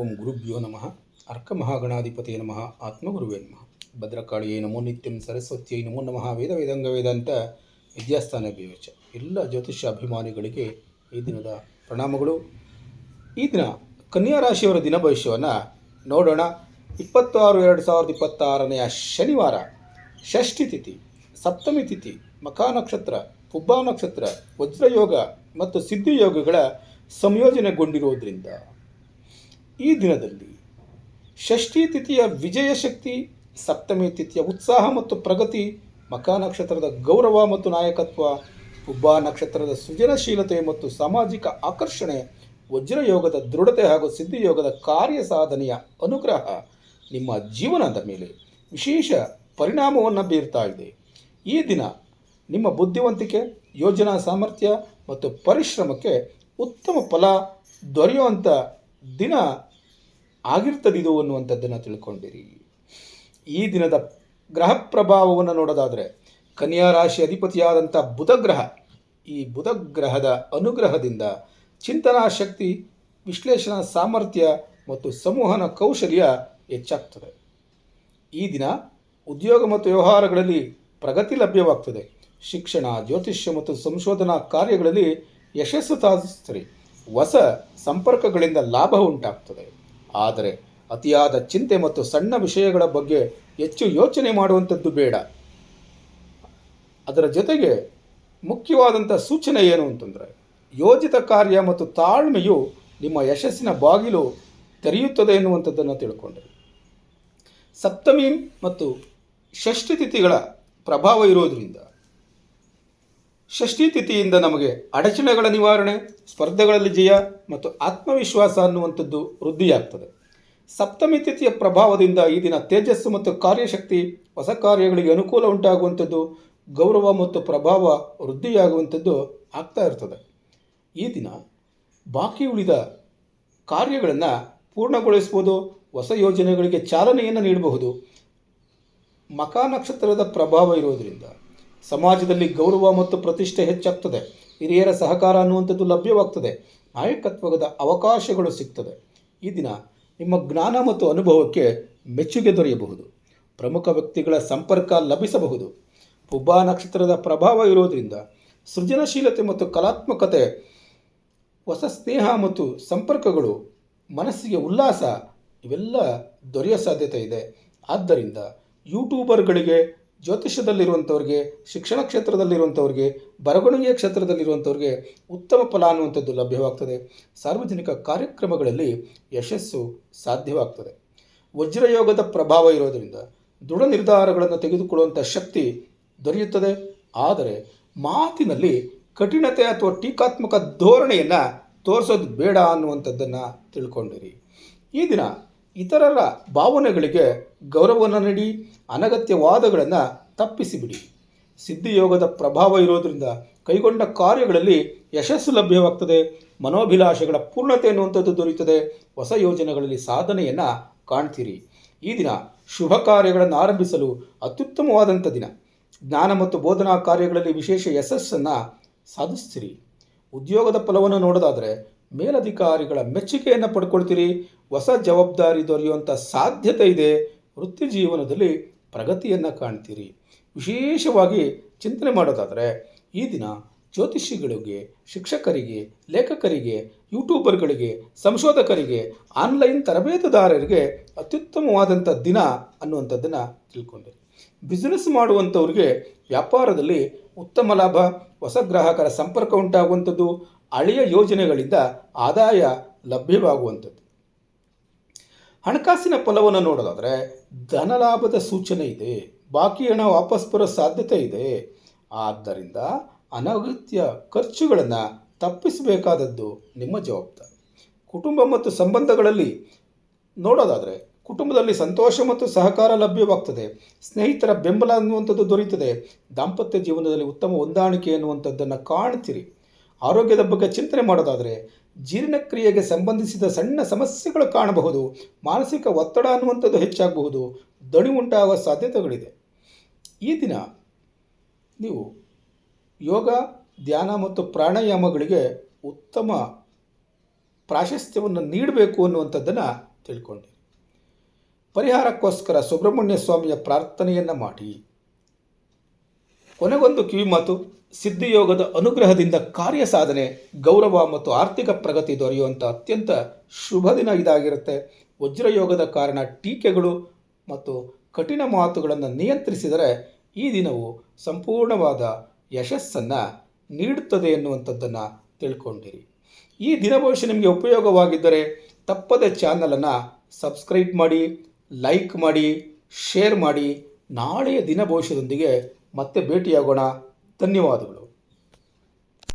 ಓಂ ಗುರುಭ್ಯೋ ನಮಃ ಅರ್ಕಮಹಾಗಣಾಧಿಪತಿಯೇ ನಮಃ ಆತ್ಮಗುರುವೇ ನಮಃ ಭದ್ರಕಾಳಿಯೇ ನಮೋ ನಿತ್ಯಂ ಸರಸ್ವತಿಯೈ ನಮೋ ನಮಃ ವೇದ ವೇದಾಂಗ ವೇದಾಂತ ವಿದ್ಯಾಸ್ಥಾನ ವಿವೇಚ ಎಲ್ಲ ಜ್ಯೋತಿಷ್ಯ ಅಭಿಮಾನಿಗಳಿಗೆ ಈ ದಿನದ ಪ್ರಣಾಮಗಳು. ಈ ದಿನ ಕನ್ಯಾ ರಾಶಿಯವರ ದಿನ ಭವಿಷ್ಯವನ್ನು ನೋಡೋಣ. 26/2/2026 ಶನಿವಾರ, ಷಷ್ಠಿ ತಿಥಿ, ಸಪ್ತಮಿ ತಿಥಿ, ಮಖಾ ನಕ್ಷತ್ರ, ಪುಬ್ಬಾ ನಕ್ಷತ್ರ, ವಜ್ರಯೋಗ ಮತ್ತು ಸಿದ್ಧಿಯೋಗಗಳ ಸಂಯೋಜನೆಗೊಂಡಿರುವುದರಿಂದ ಈ ದಿನದಲ್ಲಿ ಷಷ್ಠಿ ತಿಥಿಯ ವಿಜಯ ಶಕ್ತಿ, ಸಪ್ತಮಿ ತಿಥಿಯ ಉತ್ಸಾಹ ಮತ್ತು ಪ್ರಗತಿ, ಮಖಾ ನಕ್ಷತ್ರದ ಗೌರವ ಮತ್ತು ನಾಯಕತ್ವ, ಪುಬ್ಬಾ ನಕ್ಷತ್ರದ ಸೃಜನಶೀಲತೆ ಮತ್ತು ಸಾಮಾಜಿಕ ಆಕರ್ಷಣೆ, ವಜ್ರಯೋಗದ ದೃಢತೆ ಹಾಗೂ ಸಿದ್ಧಿಯೋಗದ ಕಾರ್ಯ ಸಾಧನೆಯ ಅನುಗ್ರಹ ನಿಮ್ಮ ಜೀವನದ ಮೇಲೆ ವಿಶೇಷ ಪರಿಣಾಮವನ್ನು ಬೀರ್ತಾ ಇದೆ. ಈ ದಿನ ನಿಮ್ಮ ಬುದ್ಧಿವಂತಿಕೆ, ಯೋಜನಾ ಸಾಮರ್ಥ್ಯ ಮತ್ತು ಪರಿಶ್ರಮಕ್ಕೆ ಉತ್ತಮ ಫಲ ದೊರೆಯುವಂಥ ದಿನ ಆಗಿರ್ತದಿದು ಅನ್ನುವಂಥದ್ದನ್ನು ತಿಳ್ಕೊಂಡಿರಿ. ಈ ದಿನದ ಗ್ರಹ ಪ್ರಭಾವವನ್ನು ನೋಡೋದಾದರೆ ಕನ್ಯಾ ರಾಶಿ ಅಧಿಪತಿಯಾದಂಥ ಬುಧ ಗ್ರಹ, ಈ ಬುಧ ಗ್ರಹದ ಅನುಗ್ರಹದಿಂದ ಚಿಂತನಾ ಶಕ್ತಿ, ವಿಶ್ಲೇಷಣಾ ಸಾಮರ್ಥ್ಯ ಮತ್ತು ಸಂವಹನ ಕೌಶಲ್ಯ ಹೆಚ್ಚಾಗ್ತದೆ. ಈ ದಿನ ಉದ್ಯೋಗ ಮತ್ತು ವ್ಯವಹಾರಗಳಲ್ಲಿ ಪ್ರಗತಿ ಲಭ್ಯವಾಗ್ತದೆ. ಶಿಕ್ಷಣ, ಜ್ಯೋತಿಷ್ಯ ಮತ್ತು ಸಂಶೋಧನಾ ಕಾರ್ಯಗಳಲ್ಲಿ ಯಶಸ್ಸು ಸಾಧಿಸುತ್ತಾರೆ. ಹೊಸ ಸಂಪರ್ಕಗಳಿಂದ ಲಾಭ ಉಂಟಾಗ್ತದೆ. ಆದರೆ ಅತಿಯಾದ ಚಿಂತೆ ಮತ್ತು ಸಣ್ಣ ವಿಷಯಗಳ ಬಗ್ಗೆ ಹೆಚ್ಚು ಯೋಚನೆ ಮಾಡುವಂಥದ್ದು ಬೇಡ. ಅದರ ಜೊತೆಗೆ ಮುಖ್ಯವಾದಂಥ ಸೂಚನೆ ಏನು ಅಂತಂದರೆ, ಯೋಜಿತ ಕಾರ್ಯ ಮತ್ತು ತಾಳ್ಮೆಯು ನಿಮ್ಮ ಯಶಸ್ಸಿನ ಬಾಗಿಲು ತೆರೆಯುತ್ತದೆ ಎನ್ನುವಂಥದ್ದನ್ನು ತಿಳ್ಕೊಂಡ್ರೆ, ಸಪ್ತಮಿ ಮತ್ತು ಷಷ್ಠಿ ತಿಥಿಗಳ ಪ್ರಭಾವ ಇರೋದರಿಂದ ಷಷ್ಠಿ ತಿಥಿಯಿಂದ ನಮಗೆ ಅಡಚಣೆಗಳ ನಿವಾರಣೆ, ಸ್ಪರ್ಧೆಗಳಲ್ಲಿ ಜಯ ಮತ್ತು ಆತ್ಮವಿಶ್ವಾಸ ಅನ್ನುವಂಥದ್ದು ವೃದ್ಧಿಯಾಗ್ತದೆ. ಸಪ್ತಮಿ ತಿಥಿಯ ಪ್ರಭಾವದಿಂದ ಈ ದಿನ ತೇಜಸ್ಸು ಮತ್ತು ಕಾರ್ಯಶಕ್ತಿ, ಹೊಸ ಕಾರ್ಯಗಳಿಗೆ ಅನುಕೂಲ ಉಂಟಾಗುವಂಥದ್ದು, ಗೌರವ ಮತ್ತು ಪ್ರಭಾವ ವೃದ್ಧಿಯಾಗುವಂಥದ್ದು ಆಗ್ತಾ ಇರ್ತದೆ. ಈ ದಿನ ಬಾಕಿ ಉಳಿದ ಕಾರ್ಯಗಳನ್ನು ಪೂರ್ಣಗೊಳಿಸ್ಬೋದು, ಹೊಸ ಯೋಜನೆಗಳಿಗೆ ಚಾಲನೆಯನ್ನು ನೀಡಬಹುದು. ಮಖಾ ನಕ್ಷತ್ರದ ಪ್ರಭಾವ ಇರೋದರಿಂದ ಸಮಾಜದಲ್ಲಿ ಗೌರವ ಮತ್ತು ಪ್ರತಿಷ್ಠೆ ಹೆಚ್ಚಾಗ್ತದೆ. ಹಿರಿಯರ ಸಹಕಾರ ಅನ್ನುವಂಥದ್ದು ಲಭ್ಯವಾಗ್ತದೆ. ನಾಯಕತ್ವದ ಅವಕಾಶಗಳು ಸಿಗ್ತದೆ. ಈ ದಿನ ನಿಮ್ಮ ಜ್ಞಾನ ಮತ್ತು ಅನುಭವಕ್ಕೆ ಮೆಚ್ಚುಗೆ ದೊರೆಯಬಹುದು. ಪ್ರಮುಖ ವ್ಯಕ್ತಿಗಳ ಸಂಪರ್ಕ ಲಭಿಸಬಹುದು. ಪುಬ್ಬಾ ನಕ್ಷತ್ರದ ಪ್ರಭಾವ ಇರೋದರಿಂದ ಸೃಜನಶೀಲತೆ ಮತ್ತು ಕಲಾತ್ಮಕತೆ, ಹೊಸ ಸ್ನೇಹ ಮತ್ತು ಸಂಪರ್ಕಗಳು, ಮನಸ್ಸಿಗೆ ಉಲ್ಲಾಸ ಇವೆಲ್ಲ ದೊರೆಯೋ ಸಾಧ್ಯತೆ ಇದೆ. ಆದ್ದರಿಂದ ಯೂಟ್ಯೂಬರ್ಗಳಿಗೆ, ಜ್ಯೋತಿಷ್ಯದಲ್ಲಿರುವಂಥವ್ರಿಗೆ, ಶಿಕ್ಷಣ ಕ್ಷೇತ್ರದಲ್ಲಿರುವಂಥವ್ರಿಗೆ, ಬರವಣಿಗೆ ಕ್ಷೇತ್ರದಲ್ಲಿರುವಂಥವ್ರಿಗೆ ಉತ್ತಮ ಫಲ ಅನ್ನುವಂಥದ್ದು ಲಭ್ಯವಾಗ್ತದೆ. ಸಾರ್ವಜನಿಕ ಕಾರ್ಯಕ್ರಮಗಳಲ್ಲಿ ಯಶಸ್ಸು ಸಾಧ್ಯವಾಗ್ತದೆ. ವಜ್ರಯೋಗದ ಪ್ರಭಾವ ಇರೋದರಿಂದ ದೃಢ ನಿರ್ಧಾರಗಳನ್ನು ತೆಗೆದುಕೊಳ್ಳುವಂಥ ಶಕ್ತಿ ದೊರೆಯುತ್ತದೆ. ಆದರೆ ಮಾತಿನಲ್ಲಿ ಕಠಿಣತೆ ಅಥವಾ ಟೀಕಾತ್ಮಕ ಧೋರಣೆಯನ್ನು ತೋರಿಸೋದು ಬೇಡ ಅನ್ನುವಂಥದ್ದನ್ನು ತಿಳ್ಕೊಂಡಿರಿ. ಈ ದಿನ ಇತರರ ಭಾವನೆಗಳಿಗೆ ಗೌರವವನ್ನು ನೀಡಿ ಅನಗತ್ಯ ವಾದಗಳನ್ನು ತಪ್ಪಿಸಿಬಿಡಿ. ಸಿದ್ಧಿಯೋಗದ ಪ್ರಭಾವ ಇರೋದರಿಂದ ಕೈಗೊಂಡ ಕಾರ್ಯಗಳಲ್ಲಿ ಯಶಸ್ಸು ಲಭ್ಯವಾಗ್ತದೆ. ಮನೋಭಿಲಾಷೆಗಳ ಪೂರ್ಣತೆ ಅನ್ನುವಂಥದ್ದು ದೊರೆಯುತ್ತದೆ. ಹೊಸ ಯೋಜನೆಗಳಲ್ಲಿ ಸಾಧನೆಯನ್ನು ಕಾಣ್ತೀರಿ. ಈ ದಿನ ಶುಭ ಕಾರ್ಯಗಳನ್ನು ಆರಂಭಿಸಲು ಅತ್ಯುತ್ತಮವಾದಂಥ ದಿನ. ಜ್ಞಾನ ಮತ್ತು ಬೋಧನಾ ಕಾರ್ಯಗಳಲ್ಲಿ ವಿಶೇಷ ಯಶಸ್ಸನ್ನು ಸಾಧಿಸ್ತೀರಿ. ಉದ್ಯೋಗದ ಫಲವನ್ನು ನೋಡೋದಾದರೆ ಮೇಲಧಿಕಾರಿಗಳ ಮೆಚ್ಚುಗೆಯನ್ನು ಪಡ್ಕೊಳ್ತೀರಿ. ಹೊಸ ಜವಾಬ್ದಾರಿ ದೊರೆಯುವಂಥ ಸಾಧ್ಯತೆ ಇದೆ. ವೃತ್ತಿ ಜೀವನದಲ್ಲಿ ಪ್ರಗತಿಯನ್ನು ಕಾಣ್ತೀರಿ. ವಿಶೇಷವಾಗಿ ಚಿಂತನೆ ಮಾಡೋದಾದರೆ ಈ ದಿನ ಜ್ಯೋತಿಷಿಗಳಿಗೆ, ಶಿಕ್ಷಕರಿಗೆ, ಲೇಖಕರಿಗೆ, ಯೂಟ್ಯೂಬರ್ಗಳಿಗೆ, ಸಂಶೋಧಕರಿಗೆ, ಆನ್ಲೈನ್ ತರಬೇತುದಾರರಿಗೆ ಅತ್ಯುತ್ತಮವಾದಂಥ ದಿನ ಅನ್ನುವಂಥದ್ದನ್ನು ತಿಳ್ಕೊಂಡಿರಿ. ಬಿಸ್ನೆಸ್ ಮಾಡುವಂಥವ್ರಿಗೆ ವ್ಯಾಪಾರದಲ್ಲಿ ಉತ್ತಮ ಲಾಭ, ಹೊಸ ಗ್ರಾಹಕರ ಸಂಪರ್ಕ ಉಂಟಾಗುವಂಥದ್ದು, ಹಳೆಯ ಯೋಜನೆಗಳಿಂದ ಆದಾಯ ಲಭ್ಯವಾಗುವಂಥದ್ದು. ಹಣಕಾಸಿನ ಫಲವನ್ನು ನೋಡೋದಾದರೆ ಧನಲಾಭದ ಸೂಚನೆ ಇದೆ. ಬಾಕಿ ಹಣ ವಾಪಸ್ ಬರೋ ಸಾಧ್ಯತೆ ಇದೆ. ಆದ್ದರಿಂದ ಅನಗತ್ಯ ಖರ್ಚುಗಳನ್ನು ತಪ್ಪಿಸಬೇಕಾದದ್ದು ನಿಮ್ಮ ಜವಾಬ್ದಾರಿ. ಕುಟುಂಬ ಮತ್ತು ಸಂಬಂಧಗಳಲ್ಲಿ ನೋಡೋದಾದರೆ ಕುಟುಂಬದಲ್ಲಿ ಸಂತೋಷ ಮತ್ತು ಸಹಕಾರ ಲಭ್ಯವಾಗ್ತದೆ. ಸ್ನೇಹಿತರ ಬೆಂಬಲ ಅನ್ನುವಂಥದ್ದು ದೊರೆಯುತ್ತದೆ. ದಾಂಪತ್ಯ ಜೀವನದಲ್ಲಿ ಉತ್ತಮ ಹೊಂದಾಣಿಕೆ ಅನ್ನುವಂಥದ್ದನ್ನು ಕಾಣ್ತೀರಿ. ಆರೋಗ್ಯದ ಬಗ್ಗೆ ಚಿಂತನೆ ಮಾಡೋದಾದರೆ ಜೀರ್ಣಕ್ರಿಯೆಗೆ ಸಂಬಂಧಿಸಿದ ಸಣ್ಣ ಸಮಸ್ಯೆಗಳು ಕಾಣಬಹುದು. ಮಾನಸಿಕ ಒತ್ತಡ ಅನ್ನುವಂಥದ್ದು ಹೆಚ್ಚಾಗಬಹುದು. ದಣಿ ಉಂಟಾಗುವ ಸಾಧ್ಯತೆಗಳಿದೆ. ಈ ದಿನ ನೀವು ಯೋಗ, ಧ್ಯಾನ ಮತ್ತು ಪ್ರಾಣಾಯಾಮಗಳಿಗೆ ಉತ್ತಮ ಪ್ರಾಶಸ್ತ್ಯವನ್ನು ನೀಡಬೇಕು ಅನ್ನುವಂಥದ್ದನ್ನು ತಿಳ್ಕೊಂಡಿರಿ. ಪರಿಹಾರಕ್ಕೋಸ್ಕರ ಸುಬ್ರಹ್ಮಣ್ಯ ಸ್ವಾಮಿಯ ಪ್ರಾರ್ಥನೆಯನ್ನು ಮಾಡಿ. ಕೊನೆಗೊಂದು ಕಿವಿಮಾತು, ಸಿದ್ಧಿಯೋಗದ ಅನುಗ್ರಹದಿಂದ ಕಾರ್ಯ ಸಾಧನೆ, ಗೌರವ ಮತ್ತು ಆರ್ಥಿಕ ಪ್ರಗತಿ ದೊರೆಯುವಂಥ ಅತ್ಯಂತ ಶುಭ ದಿನ ಇದಾಗಿರುತ್ತೆ. ವಜ್ರಯೋಗದ ಕಾರಣ ಟೀಕೆಗಳು ಮತ್ತು ಕಠಿಣ ಮಾತುಗಳನ್ನು ನಿಯಂತ್ರಿಸಿದರೆ ಈ ದಿನವು ಸಂಪೂರ್ಣವಾದ ಯಶಸ್ಸನ್ನು ನೀಡುತ್ತದೆ ಎನ್ನುವಂಥದ್ದನ್ನು ತಿಳ್ಕೊಂಡಿರಿ. ಈ ದಿನ ಭವಿಷ್ಯ ನಿಮಗೆ ಉಪಯೋಗವಾಗಿದ್ದರೆ ತಪ್ಪದೆ ಚಾನಲನ್ನು ಸಬ್ಸ್ಕ್ರೈಬ್ ಮಾಡಿ, ಲೈಕ್ ಮಾಡಿ, ಶೇರ್ ಮಾಡಿ. ನಾಳೆಯ ದಿನ ಭವಿಷ್ಯದೊಂದಿಗೆ ಮತ್ತೆ ಭೇಟಿಯಾಗೋಣ. ಧನ್ಯವಾದಗಳು.